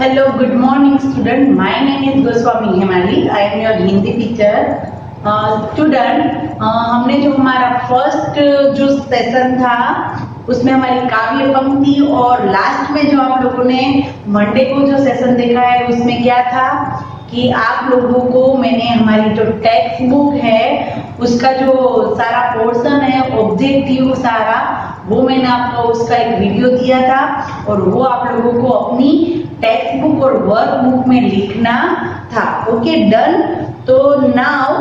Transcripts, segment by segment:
Hello, good morning student. My name is Goswami Hemali. I am your Hindi teacher. Student हमने जो हमारा first जो session था उसमें हमारी काव्य पंक्ति और लास्ट में जो आप लोगों ने मंडे को जो सेशन देखा है उसमें क्या था कि आप लोगों को मैंने हमारी जो टेक्स्ट बुक है उसका जो सारा पोर्शन है ऑब्जेक्टिव सारा वो मैंने आपको उसका एक वीडियो दिया था और वो आप लोगों को अपनी टेक्स्ट बुक और वर्क बुक में लिखना था। Okay done. तो नाउ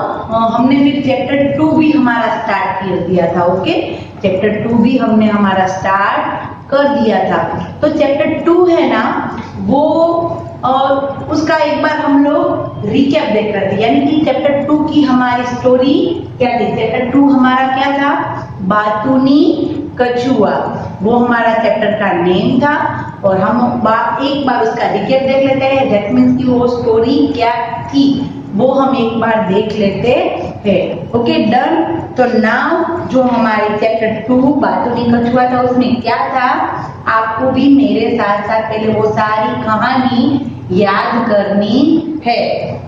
हमने फिर चैप्टर 2 भी हमारा स्टार्ट कर दिया था। ओके चैप्टर 2 भी हमने हमारा स्टार्ट कर दिया था। तो चैप्टर 2 है ना वो और उसका एक बार हम लोग रिकैप देख रहे थे, यानी कि चैप्टर 2 की हमारी स्टोरी क्या थी। चैप्टर 2 हमारा क्या था, बातूनी कछुआ, वो हमारा चैप्टर का नेम था। और हम एक बार उसका रिकैप देख लेते हैं, दैट मीन्स कि वो स्टोरी क्या थी वो हम एक बार देख लेते हैं। Okay done. तो नाउ जो हमारे चैप्टर 2 बातूनी कछुआ था उसमें क्या था, आपको भी मेरे साथ साथ पहले वो सारी कहानी याद करनी है।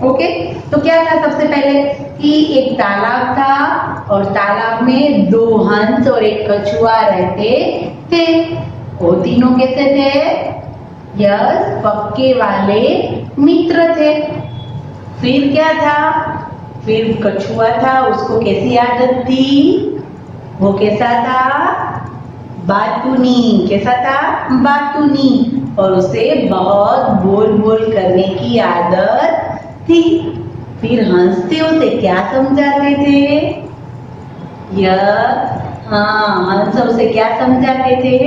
ओके तो क्या था, सबसे पहले कि एक तालाब था और तालाब में 2 हंस और एक कछुआ रहते थे। वो तीनों कैसे थे, यस पक्के वाले मित्र थे। फिर क्या था, फिर कछुआ था, उसको कैसी आदत थी, वो कैसा था, बातूनी, कैसा था, बातूनी, और उसे बहुत बोल बोल करने की आदत थी। फिर हंसते उसे क्या समझाते थे, हंस उसे क्या समझाते थे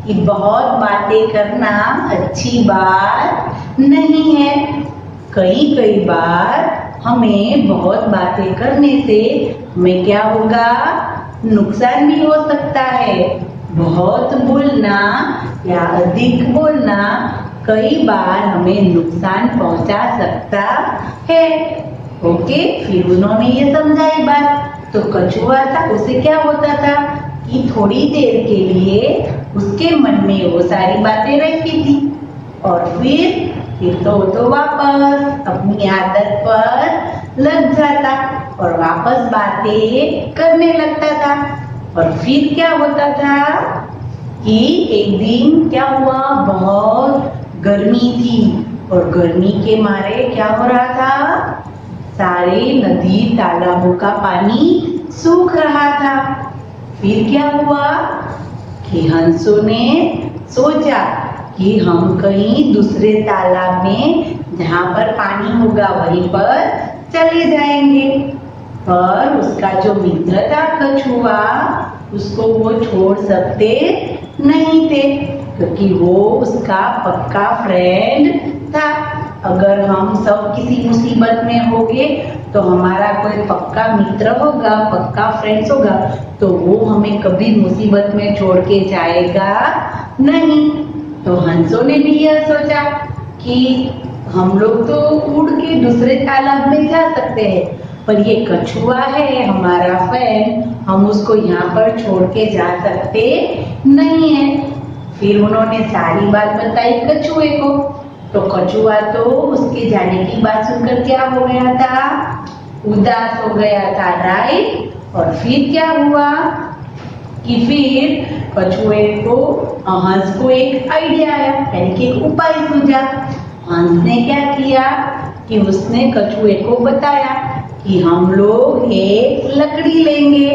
कि बहुत बातें करना अच्छी बात नहीं है। कई बार हमें बहुत बातें करने से हमें क्या होगा, नुकसान भी हो सकता है। बहुत बोलना या अधिक बोलना कई बार हमें नुकसान पहुंचा सकता है। ओके फिर उन्होंने ये समझाई बात। तो कछुआ था, उसे क्या होता था कि थोड़ी देर के लिए उसके मन में वो सारी बातें रहती थी और फिर तो वापस अपनी आदत पर लग जाता और वापस बातें करने लगता था। और फिर क्या होता था कि एक दिन क्या हुआ, बहुत गर्मी थी और गर्मी के मारे क्या हो रहा था, सारे नदी तालाबों का पानी सूख रहा था। फिर क्या हुआ कि हंसों ने सोचा कि हम कहीं दूसरे तालाब में जहाँ पर पानी होगा वहीं पर चले जाएंगे। पर उसका जो मित्र था कछुआ, उसको वो छोड़ सकते नहीं थे क्योंकि वो उसका पक्का फ्रेंड था। अगर हम सब किसी मुसीबत में होंगे तो हमारा कोई पक्का मित्र होगा, पक्का फ्रेंड्स होगा, तो वो हमें कभी मुसीबत में छोड़ के जाएगा नहीं। तो हंसों ने भी यह सोचा कि हम लोग तो उड़ के दूसरे तालाब में जा सकते हैं, पर ये कछुआ है हमारा फ्रेंड, हम उसको यहाँ पर छोड़ के जा सकते नहीं है। फिर उन्होंने सारी बात बताई कछुए को। तो कछुआ तो उसके जाने की बात सुनकर क्या हो गया था, उदास हो गया था, राइट। और फिर क्या हुआ कि फिर कछुए को हंस को एक आइडिया आया, यानी कि एक उपाय सूझा। हंस ने क्या किया कि उसने कछुए को बताया कि हम लोग एक लकड़ी लेंगे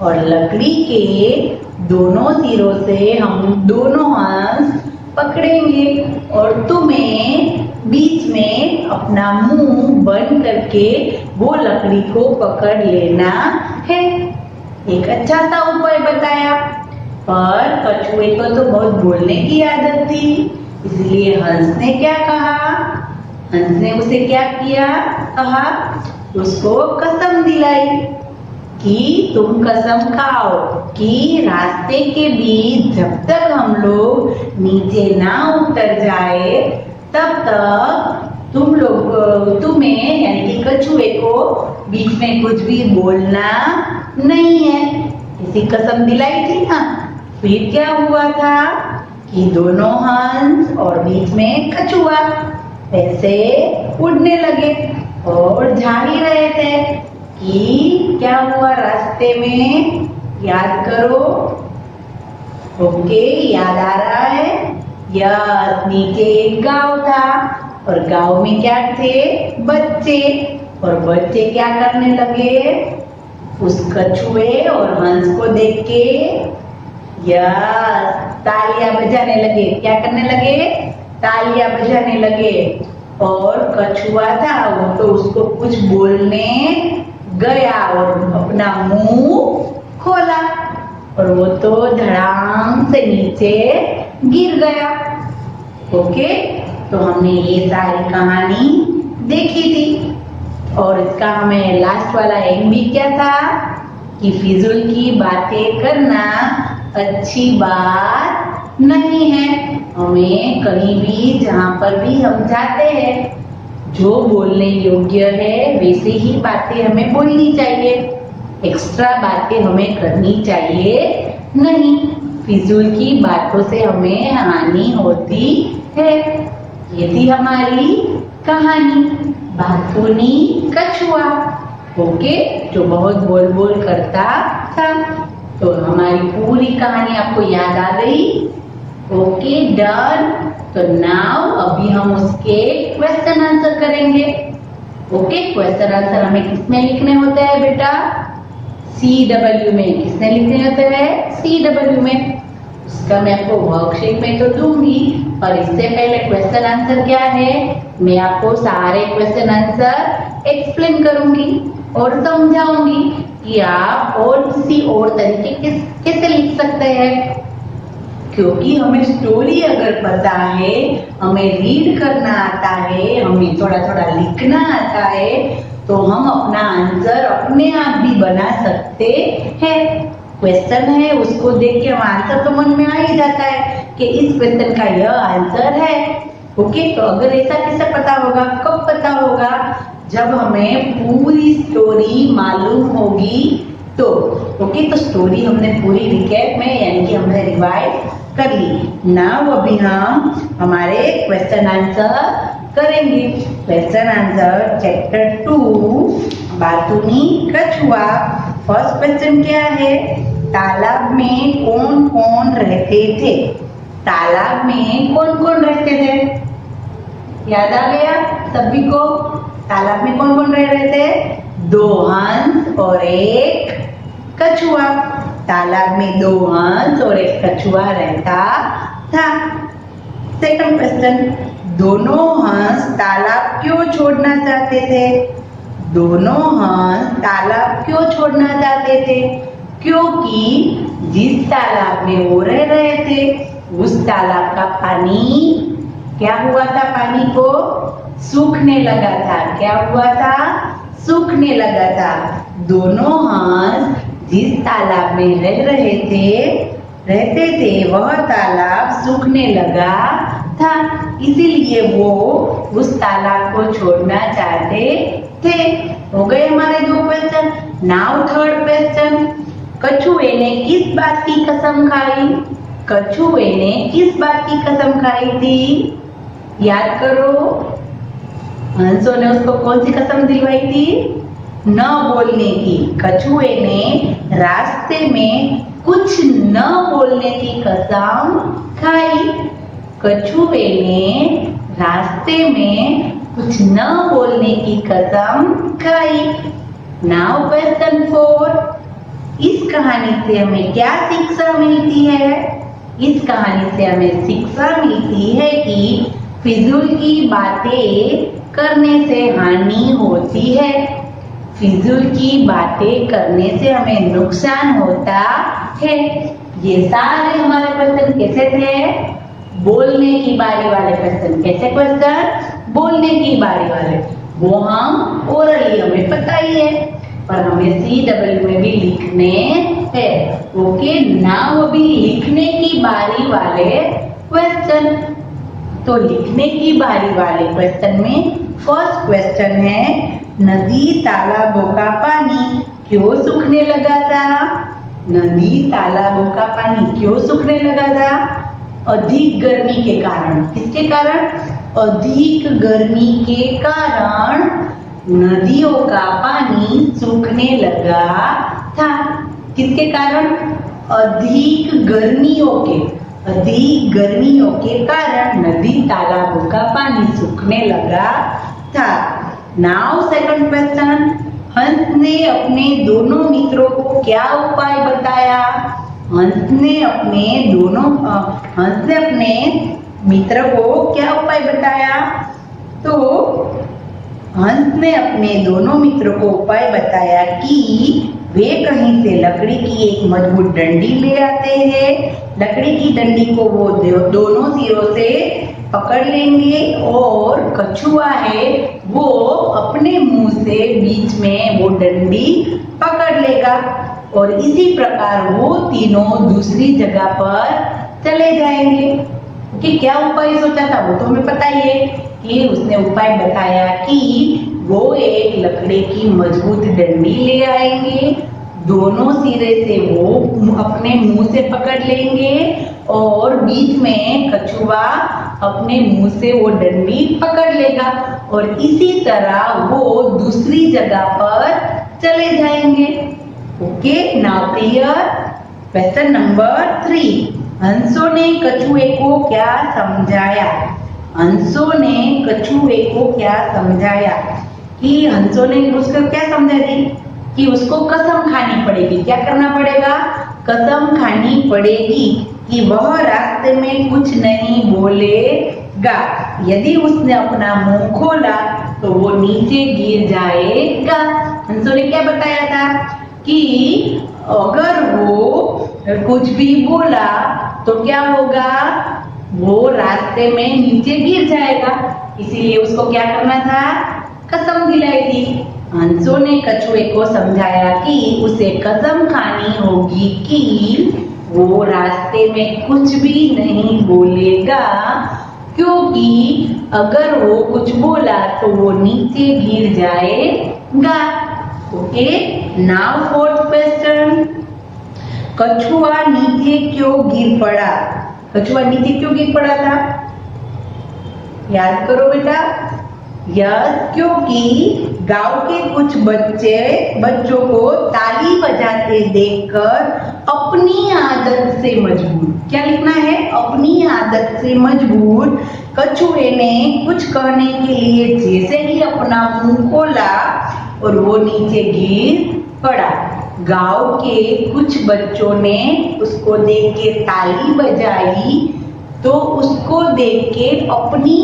और लकड़ी के दोनों सिरों से हम दोनों हंस पकड़ेंगे और तुम्हें बीच में अपना मुंह बंद करके वो लकड़ी को पकड़ लेना है। एक अच्छा सा उपाय बताया, पर कछुए को तो बहुत बोलने की आदत थी, इसलिए हंस ने क्या कहा, हंस ने उसे क्या किया, कहा, उसको कसम दिलाई कि तुम कसम खाओ कि रास्ते के बीच जब तक हम लोग नीचे ना उतर जाए तब तक तुम्हें यानी कि कछुए को बीच में कुछ भी बोलना नहीं है। इसी कसम दिलाई थी ना। फिर क्या हुआ था कि दोनों हंस और बीच में कछुआ ऐसे उड़ने लगे और जा ही रहे थे कि क्या हुआ रास्ते में, याद करो। ओके, याद आ रहा है? यस, नीचे एक गांव था और गांव में क्या थे? बच्चे। और बच्चे क्या करने लगे? उस कछुए और हंस को देख के यस तालियां बजाने लगे। क्या करने लगे? तालियां बजाने लगे। और कछुआ था वो तो उसको कुछ बोलने गया और अपना मुंह खोला और वो तो धड़ाम से नीचे गिर गया। ओके, तो हमने ये सारी कहानी देखी थी और इसका हमें लास्ट वाला एम भी क्या था कि फिजूल की बातें करना अच्छी बात नहीं है। हमें कहीं भी जहाँ पर भी हम जाते हैं जो बोलने योग्य है वैसे ही बातें हमें बोलनी चाहिए, एक्स्ट्रा बातें हमें करनी चाहिए नहीं। फिजूल की बातों से हमें हानि होती है। ये थी हमारी कहानी बातूनी कछुआ। ओके, जो बहुत बोल बोल करता था। तो हमारी पूरी कहानी आपको याद आ गई? Okay, done. तो नाउ अभी हम उसके क्वेश्चन आंसर करेंगे। ओके, क्वेश्चन आंसर हमें किसमें लिखने होते हैं बेटा? CW में। किसने लिखने होते हैं? CW में। उसका मैं आपको वर्कशीट में तो दूंगी और इससे पहले क्वेश्चन आंसर क्या है मैं आपको सारे क्वेश्चन आंसर एक्सप्लेन करूंगी और समझाऊंगी कि आप और किसी और तरीके कैसे लिख सकते हैं। क्योंकि हमें स्टोरी अगर पता है, हमें रीड करना आता है, हमें थोड़ा थोड़ा लिखना आता है, तो हम अपना आंसर अपने आप भी बना सकते हैं। क्वेश्चन है उसको देख के हम आंसर तो मन में आ ही जाता है कि इस क्वेश्चन का यह आंसर है। ओके, तो अगर ऐसा कैसे पता होगा? कब पता होगा? जब हमें पूरी स्टोरी मालूम होगी तो। ओके, तो स्टोरी हमने पूरी रिकैप में यानी कि हमने रिवाइज कर ली। नाउ अभी हम हमारे क्वेश्चन आंसर करेंगे। क्वेश्चन आंसर चैप्टर 2 बातूनी कछुआ। फर्स्ट क्वेश्चन क्या है? तालाब में कौन कौन रहते थे? तालाब में कौन कौन रहते थे? याद आ गया सभी को? तालाब में कौन कौन रह रहे थे? 2 हंस और एक कछुआ। तालाब में 2 हंस और एक कछुआ रहता था। सेकंड क्वेश्चन, दोनों हंस तालाब क्यों छोड़ना चाहते थे? दोनों हंस तालाब क्यों छोड़ना चाहते थे? क्योंकि जिस तालाब में वो रह रहे थे उस तालाब का पानी क्या हुआ था? पानी को सूखने लगा था। क्या हुआ था? सूखने लगा था। दोनों हंस जिस तालाब में रहते थे वह तालाब सूखने लगा था, इसीलिए वो उस तालाब को छोड़ना चाहते थे। हो गए हमारे 2 क्वेश्चन। नाउ थर्ड क्वेश्चन, कछुए ने किस बात की कसम खाई? कछुए ने किस बात की कसम खाई थी? याद करो, हंसों ने उसको कौन सी कसम दिलवाई थी? न बोलने की। कछुए ने रास्ते में कुछ न बोलने की कसम खाई। कछुए ने रास्ते में कुछ न बोलने की कसम खाई। नाउ क्वेश्चन 4, इस कहानी से हमें क्या शिक्षा मिलती है? इस कहानी से हमें शिक्षा मिलती है कि फिजूल की बातें करने से हानि होती है। फिजूल की बातें करने से हमें नुकसान होता है। ये सारे हमारे क्वेश्चन कैसे थे? बोलने की बारी वाले क्वेश्चन। कैसे क्वेश्चन? बोलने की बारी वाले। वो हम ओरली हमें पता ही है पर हमें CW में भी लिखने हैं। ओके, नाउ अभी लिखने की बारी वाले क्वेश्चन। तो लिखने की बारी वाले क्वेश्चन में फर्स्ट क्वेश्चन है, नदी तालाबों का पानी क्यों सूखने लगा था? नदी तालाबों का पानी क्यों सूखने लगा था? अधिक गर्मी के कारण। किसके कारण? अधिक गर्मी के कारण नदियों का पानी सूखने लगा था। किसके कारण? अधिक गर्मियों के कारण नदी तालाबों का पानी सूखने लगा था। नाउ सेकंड क्वेश्चन, हंस ने अपने दोनों मित्रों को क्या उपाय बताया? हंस ने अपने मित्र को क्या उपाय बताया? तो हंस ने अपने दोनों मित्रों को उपाय बताया कि वे कहीं से लकड़ी की एक मजबूत डंडी ले आते हैं। लकड़ी की डंडी को वो दोनों सिरों से पकड़ लेंगे और कछुआ है वो अपने मुंह से बीच में वो डंडी पकड़ लेगा और इसी प्रकार वो तीनों दूसरी जगह पर चले जाएंगे। कि क्या उपाय सोचा था वो तो हमें पता ही है कि उसने उपाय बताया कि वो एक लकड़ी की मजबूत डंडी ले आएंगे, दोनों सिरे से वो अपने मुंह से पकड़ लेंगे और बीच में कछुआ अपने मुंह से वो डंडी पकड़ लेगा और इसी तरह वो दूसरी जगह पर चले जाएंगे। Okay, now clear. Question number 3, हंसों ने कछुए को क्या समझाया? हंसों ने कछुए को क्या समझाया? कि हंसों ने उसको क्या समझा दी कि उसको कसम खानी पड़ेगी। क्या करना पड़ेगा? कसम खानी पड़ेगी कि वह रास्ते में कुछ नहीं बोलेगा। यदि उसने अपना मुंह खोला तो वो नीचे गिर जाएगा। हंसों ने क्या बताया था कि अगर वो कुछ भी बोला तो क्या होगा? वो रास्ते में नीचे गिर जाएगा। इसीलिए उसको क्या करना था? कसम दिलाई थी। हंसों ने कछुए को समझाया कि उसे कसम खानी होगी कि वो रास्ते में कुछ भी नहीं बोलेगा, क्योंकि अगर वो कुछ बोला तो वो नीचे गिर जाएगा। ओके, नाउ फोर्थ क्वेश्चन, कछुआ नीचे क्यों गिर पड़ा? कछुआ नीचे क्यों गिर पड़ा था? याद करो बेटा। यस, क्योंकि गांव के कुछ बच्चों को ताली बजाते देखकर अपनी आदत से मजबूर, क्या लिखना है? अपनी आदत से मजबूर कछुए ने कुछ कहने के लिए जैसे ही अपना मुंह खोला और वो नीचे गिर पड़ा। गांव के कुछ बच्चों ने उसको देख के ताली बजाई तो उसको देख के अपनी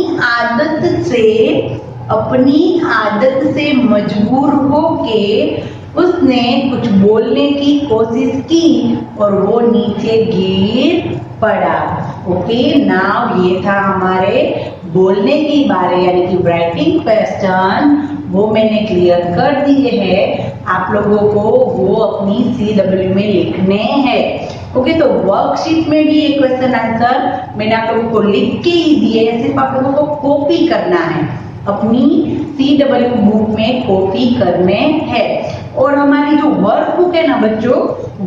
आदत से मजबूर होके उसने कुछ बोलने की कोशिश की और वो नीचे गिर पड़ा। ओके, नाउ ये था हमारे बोलने की बारे यानी कि राइटिंग क्वेश्चन, वो मैंने क्लियर कर दिए हैं। आप लोगों को वो अपनी CW में लिखने हैं। ओके, तो वर्कशीट में भी एक क्वेश्चन आंसर मैंने आप लोगों को लिख के ही दिए हैं, सिर्फ आप लोगों को कॉपी करना है, अपनी CW बुक में कॉपी करने हैं। और हमारी जो वर्कबुक है ना बच्चों,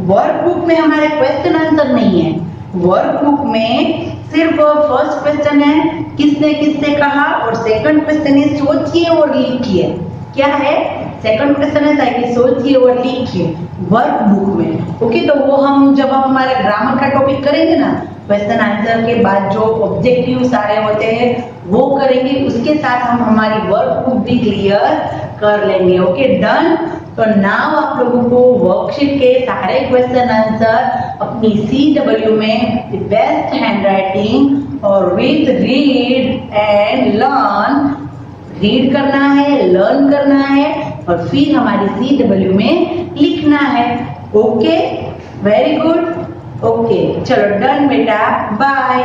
वर्कबुक में हमारे क्वेश्चन आंसर नहीं है। वर्कबुक में सिर्फ फर्स्ट क्वेश्चन है किसने किसने कहा और सेकंड क्वेश्चन है सोचिए और लिखिए। क्या है? सेकंड क्वेश्चन है ताकि सोचिए और लिखिए वर्कबुक में। ओके, तो वो हम जब हम हमारा ग्रामर का टॉपिक करेंगे ना, क्वेश्चन आंसर के बाद जो ऑब्जेक्टिव सारे होते हैं वो करेंगे, उसके साथ हम हमारी वर्कबुक भी क्लियर कर लेंगे। Okay, done. तो नाउ आप लोगों को वर्कशीट के सारे क्वेश्चन आंसर अपनी CW में बेस्ट हैंडराइटिंग और with read and learn, read करना है, लर्न करना है और फिर हमारी CW में लिखना है। Okay, very good. ओके, चलो डन बेटा, बाय।